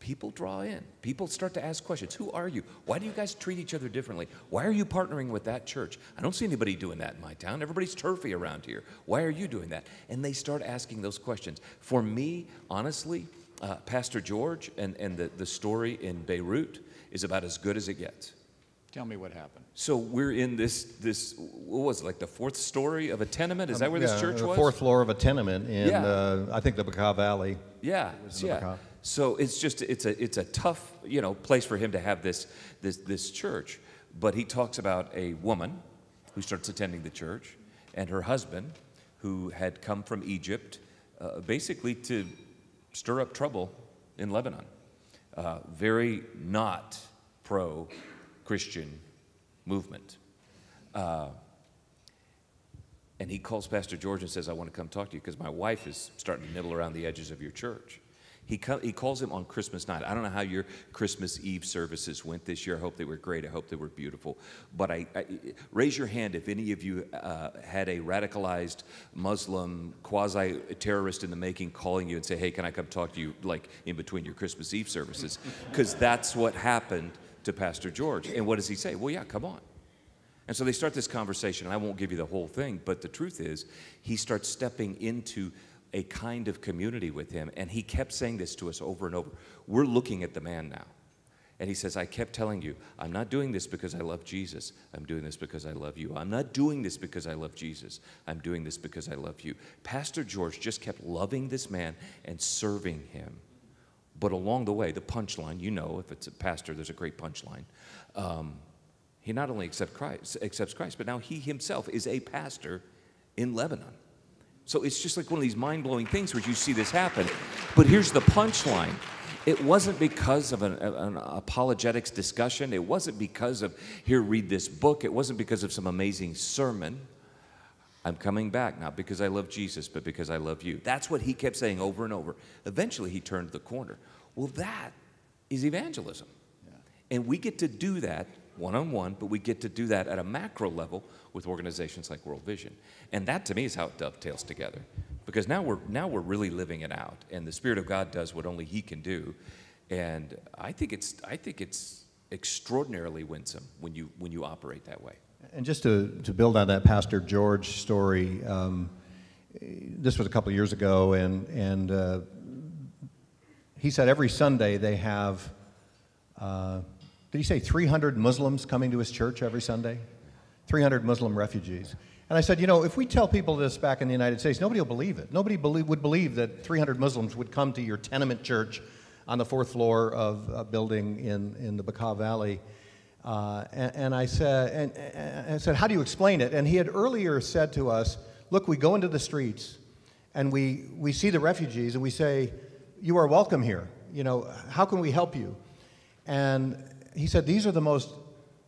people draw in. People start to ask questions. Who are you? Why do you guys treat each other differently? Why are you partnering with that church? I don't see anybody doing that in my town. Everybody's turfy around here. Why are you doing that? And they start asking those questions. For me, honestly, Pastor George and the story in Beirut is about as good as it gets. Tell me what happened. So we're in this what was it, like the fourth story of a tenement? Is that where this church was? The fourth floor of a tenement in, I think, the Bekaa Valley. Yeah, yeah. So it's a tough, place for him to have this church. But he talks about a woman who starts attending the church and her husband who had come from Egypt basically to stir up trouble in Lebanon. Very not pro-Christian movement. And he calls Pastor George and says, I want to come talk to you because my wife is starting to nibble around the edges of your church. He calls him on Christmas night. I don't know how your Christmas Eve services went this year. I hope they were great. I hope they were beautiful. But I raise your hand if any of you had a radicalized Muslim quasi-terrorist in the making calling you and say, hey, can I come talk to you like in between your Christmas Eve services? Because that's what happened to Pastor George. And what does he say? Well, yeah, come on. And so they start this conversation. I won't give you the whole thing, but the truth is he starts stepping into a kind of community with him. And he kept saying this to us over and over. We're looking at the man now. And he says, I kept telling you, I'm not doing this because I love Jesus. I'm doing this because I love you. I'm not doing this because I love Jesus. I'm doing this because I love you. Pastor George just kept loving this man and serving him. But along the way, the punchline, if it's a pastor, there's a great punchline. He not only accepts Christ, but now he himself is a pastor in Lebanon. So it's just like one of these mind-blowing things where you see this happen. But here's the punchline. It wasn't because of an apologetics discussion. It wasn't because of, here, read this book. It wasn't because of some amazing sermon. I'm coming back, not because I love Jesus, but because I love you. That's what he kept saying over and over. Eventually, he turned the corner. Well, that is evangelism. Yeah. And we get to do that one-on-one, but we get to do that at a macro level with organizations like World Vision. And that, to me, is how it dovetails together. Because now we're really living it out, and the Spirit of God does what only He can do. And I think it's extraordinarily winsome when you operate that way. And just to build on that Pastor George story, this was a couple of years ago, and he said every Sunday they have, did he say 300 Muslims coming to his church every Sunday? 300 Muslim refugees. And I said, if we tell people this back in the United States, nobody will believe it. Nobody would believe that 300 Muslims would come to your tenement church on the fourth floor of a building in the Bekaa Valley. And I said, how do you explain it? And he had earlier said to us, look, we go into the streets and we see the refugees and we say, you are welcome here. How can we help you? And he said, these are the most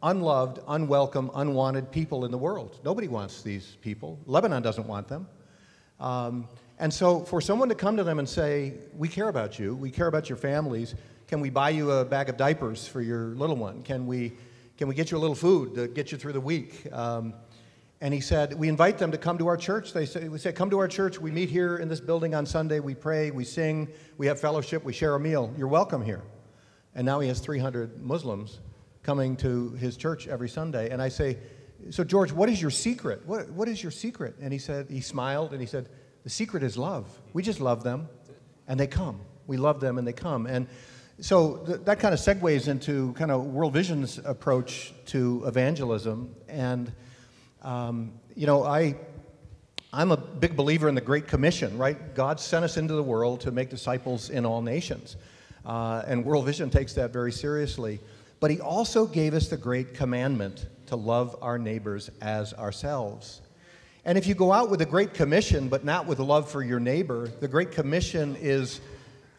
unloved, unwelcome, unwanted people in the world. Nobody wants these people. Lebanon doesn't want them. And so for someone to come to them and say, we care about you, we care about your families, can we buy you a bag of diapers for your little one? Can we can we get you a little food to get you through the week? And he said, we invite them to come to our church. We say, come to our church. We meet here in this building on Sunday. We pray, we sing, we have fellowship, we share a meal. You're welcome here. And now he has 300 Muslims coming to his church every Sunday. And I say, so George, what is your secret? What is your secret? And he said, he smiled and he said, the secret is love. We just love them and they come. We love them and they come. And so that kind of segues into kind of World Vision's approach to evangelism. And you know, I'm a big believer in the Great Commission, right? God sent us into the world to make disciples in all nations. And World Vision takes that very seriously. But he also gave us the Great Commandment to love our neighbors as ourselves. And if you go out with the Great Commission, but not with love for your neighbor, the Great Commission is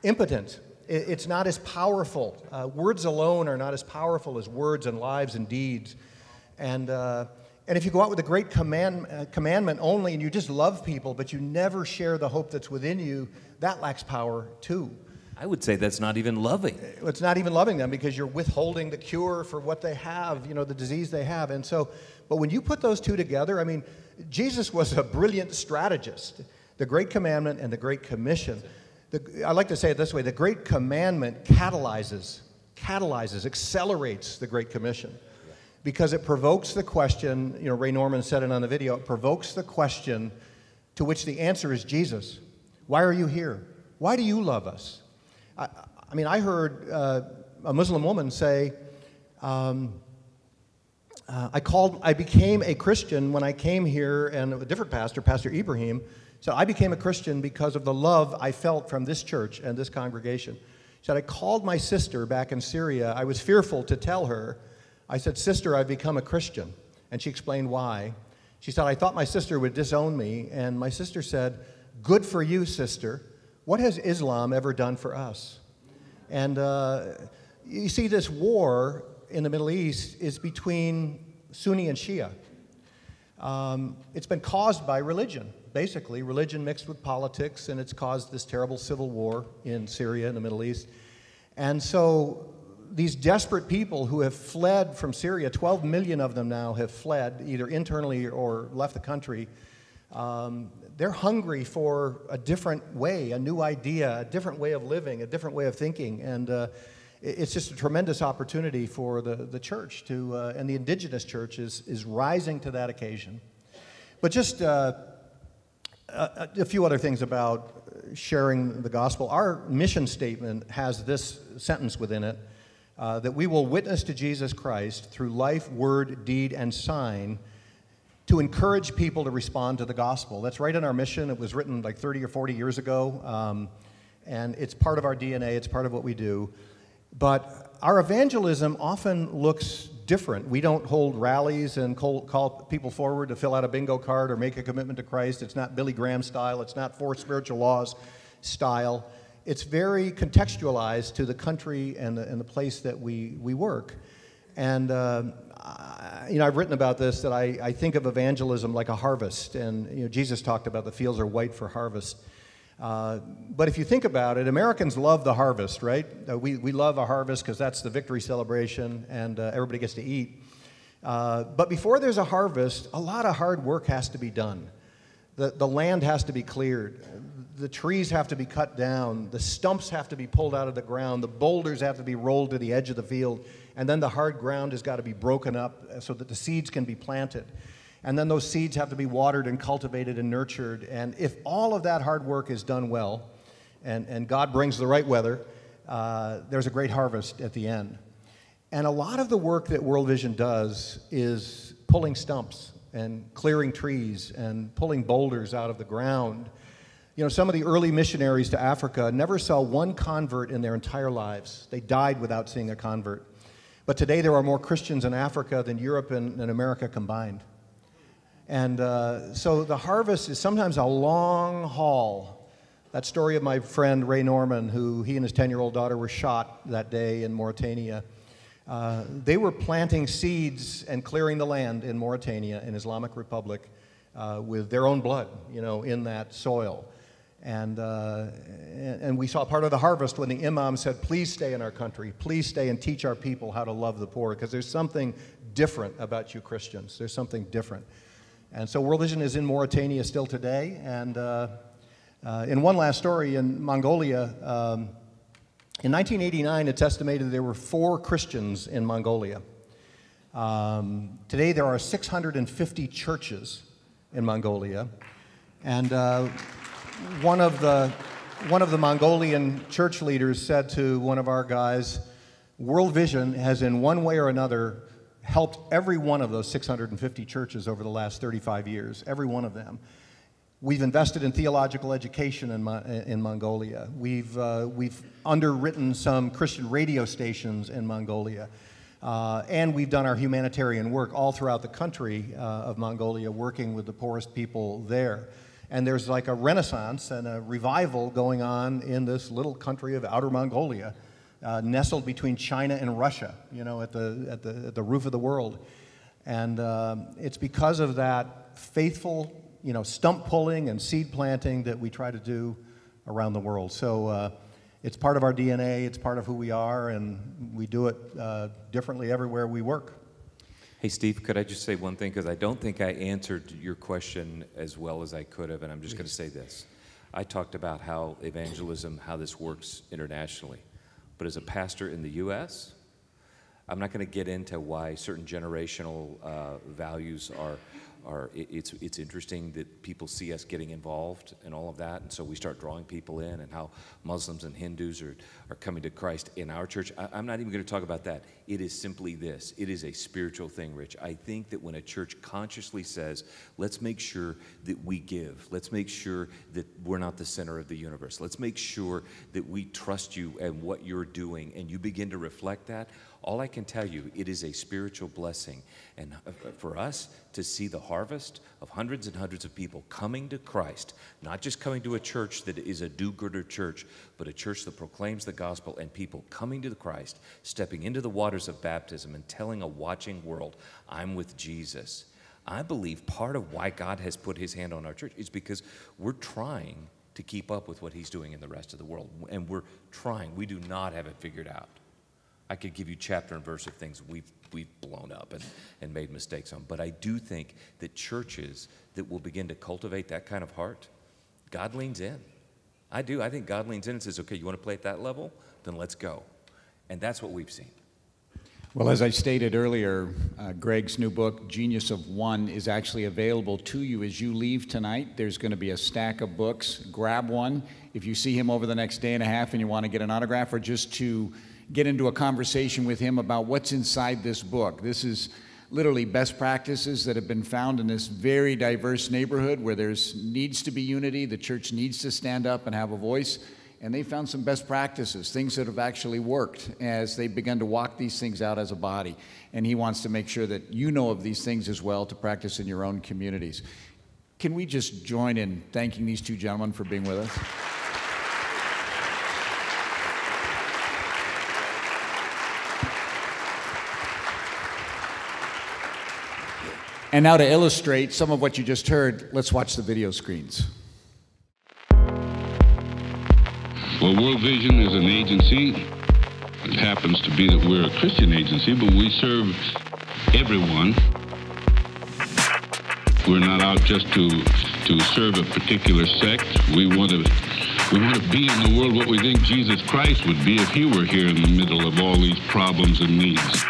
impotent. It's not as powerful. Words alone are not as powerful as words and lives and deeds. And if you go out with a great commandment only and you just love people, but you never share the hope that's within you, that lacks power too. I would say that's not even loving. It's not even loving them because you're withholding the cure for what they have, you know, the disease they have. And so, but when you put those two together, I mean, Jesus was a brilliant strategist. The Great Commandment and the Great Commission. I like to say it this way, the Great Commandment catalyzes, accelerates the Great Commission. Because it provokes the question, you know, Ray Norman said it on the video, it provokes the question to which the answer is Jesus. Why are you here? Why do you love us? I mean, I heard a Muslim woman say, I became a Christian when I came here, and a different pastor, Pastor Ibrahim, said, I became a Christian because of the love I felt from this church and this congregation. She said, I called my sister back in Syria. I was fearful to tell her. I said, sister, I've become a Christian. And she explained why. She said, I thought my sister would disown me. And my sister said, good for you, sister. What has Islam ever done for us? And you see, this war in the Middle East is between Sunni and Shia. It's been caused by religion, basically. Religion mixed with politics, and it's caused this terrible civil war in Syria and the Middle East. And so these desperate people who have fled from Syria, 12 million of them now have fled, either internally or left the country. They're hungry for a different way, a new idea, a different way of living, a different way of thinking. And it's just a tremendous opportunity for the church to, and the indigenous church is rising to that occasion. But just a few other things about sharing the gospel. Our mission statement has this sentence within it, that we will witness to Jesus Christ through life, word, deed, and sign to encourage people to respond to the gospel. That's right in our mission. It was written like 30 or 40 years ago, and it's part of our DNA. It's part of what we do. But our evangelism often looks different. We don't hold rallies and call people forward to fill out a bingo card or make a commitment to Christ. It's not Billy Graham style. It's not Four Spiritual Laws style. It's very contextualized to the country and the place that we work. And you know, I've written about this, that I think of evangelism like a harvest. And you know, Jesus talked about the fields are white for harvest. But if you think about it, Americans love the harvest, right? We love a harvest because that's the victory celebration and everybody gets to eat. But before there's a harvest, a lot of hard work has to be done. The land has to be cleared. The trees have to be cut down. The stumps have to be pulled out of the ground. The boulders have to be rolled to the edge of the field. And then the hard ground has got to be broken up so that the seeds can be planted. And then those seeds have to be watered and cultivated and nurtured. And if all of that hard work is done well, and God brings the right weather, there's a great harvest at the end. And a lot of the work that World Vision does is pulling stumps and clearing trees and pulling boulders out of the ground. You know, some of the early missionaries to Africa never saw one convert in their entire lives. They died without seeing a convert. But today there are more Christians in Africa than Europe and America combined. And so the harvest is sometimes a long haul. That story of my friend Ray Norman, who he and his 10-year-old daughter were shot that day in Mauritania. They were planting seeds and clearing the land in Mauritania, in Islamic Republic, with their own blood, you know, in that soil. And we saw part of the harvest when the imam said, please stay in our country, please stay and teach our people how to love the poor, because there's something different about you Christians. There's something different. And so World Vision is in Mauritania still today. And in one last story, in Mongolia, in 1989, it's estimated there were 4 Christians in Mongolia. Today there are 650 churches in Mongolia. And one of the Mongolian church leaders said to one of our guys, World Vision has in one way or another helped every one of those 650 churches over the last 35 years, every one of them. We've invested in theological education in Mongolia. We've underwritten some Christian radio stations in Mongolia. And we've done our humanitarian work all throughout the country of Mongolia, working with the poorest people there. And there's like a renaissance and a revival going on in this little country of Outer Mongolia, nestled between China and Russia, you know, at the roof of the world. And it's because of that faithful, you know, stump pulling and seed planting that we try to do around the world. So it's part of our DNA, it's part of who we are, and we do it differently everywhere we work. Hey, Steve, could I just say one thing? Because I don't think I answered your question as well as I could have, and I'm just going to say this. I talked about how evangelism, how this works internationally. But as a pastor in the U.S., I'm not going to get into why certain generational values it's interesting that people see us getting involved and all of that, and so we start drawing people in, and how Muslims and Hindus are coming to Christ in our church. I'm not even going to talk about that. It is simply this. It is a spiritual thing, Rich. I think that when a church consciously says, let's make sure that we give, let's make sure that we're not the center of the universe, let's make sure that we trust you and what you're doing, and you begin to reflect that, all I can tell you, it is a spiritual blessing. And for us to see the harvest of hundreds and hundreds of people coming to Christ, not just coming to a church that is a do-gooder church, but a church that proclaims the gospel, and people coming to the Christ, stepping into the waters of baptism and telling a watching world, I'm with Jesus. I believe part of why God has put his hand on our church is because we're trying to keep up with what he's doing in the rest of the world. And we're trying. We do not have it figured out. I could give you chapter and verse of things we've blown up and made mistakes on. But I do think that churches that will begin to cultivate that kind of heart, God leans in. I do. I think God leans in and says, okay, you want to play at that level? Then let's go. And that's what we've seen. Well, as I stated earlier, Greg's new book, Genius of One, is actually available to you as you leave tonight. There's going to be a stack of books. Grab one. If you see him over the next day and a half and you want to get an autograph, or just to get into a conversation with him about what's inside this book. This is literally best practices that have been found in this very diverse neighborhood where there's needs to be unity. The church needs to stand up and have a voice. And they found some best practices, things that have actually worked as they begun to walk these things out as a body. And he wants to make sure that you know of these things as well to practice in your own communities. Can we just join in thanking these two gentlemen for being with us? And now to illustrate some of what you just heard, let's watch the video screens. Well, World Vision is an agency. It happens to be that we're a Christian agency, but we serve everyone. We're not out just to serve a particular sect. We want to be in the world what we think Jesus Christ would be if he were here in the middle of all these problems and needs.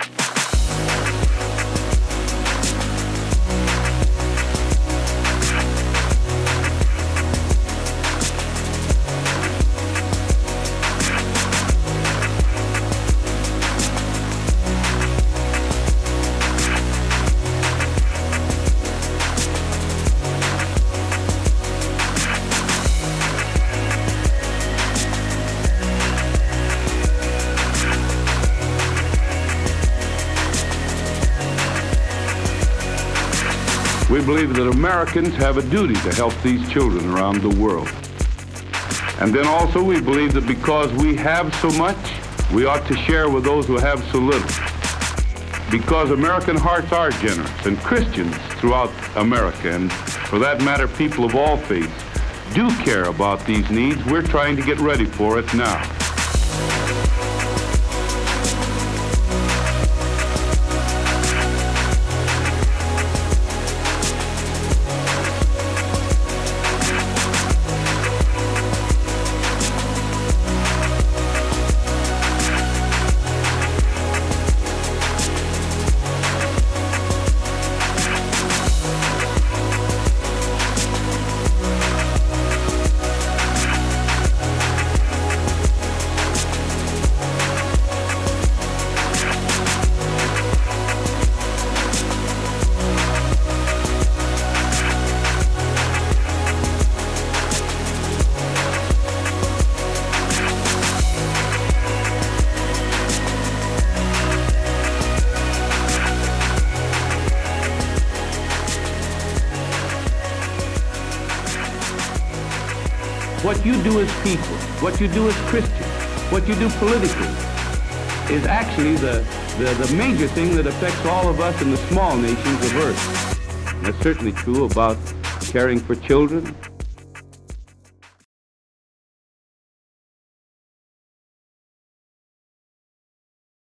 We believe that Americans have a duty to help these children around the world. And then also we believe that because we have so much, we ought to share with those who have so little. Because American hearts are generous, and Christians throughout America, and for that matter, people of all faiths, do care about these needs. We're trying to get ready for it now. What you do as people, what you do as Christians, what you do politically is actually the major thing that affects all of us in the small nations of Earth. And that's certainly true about caring for children,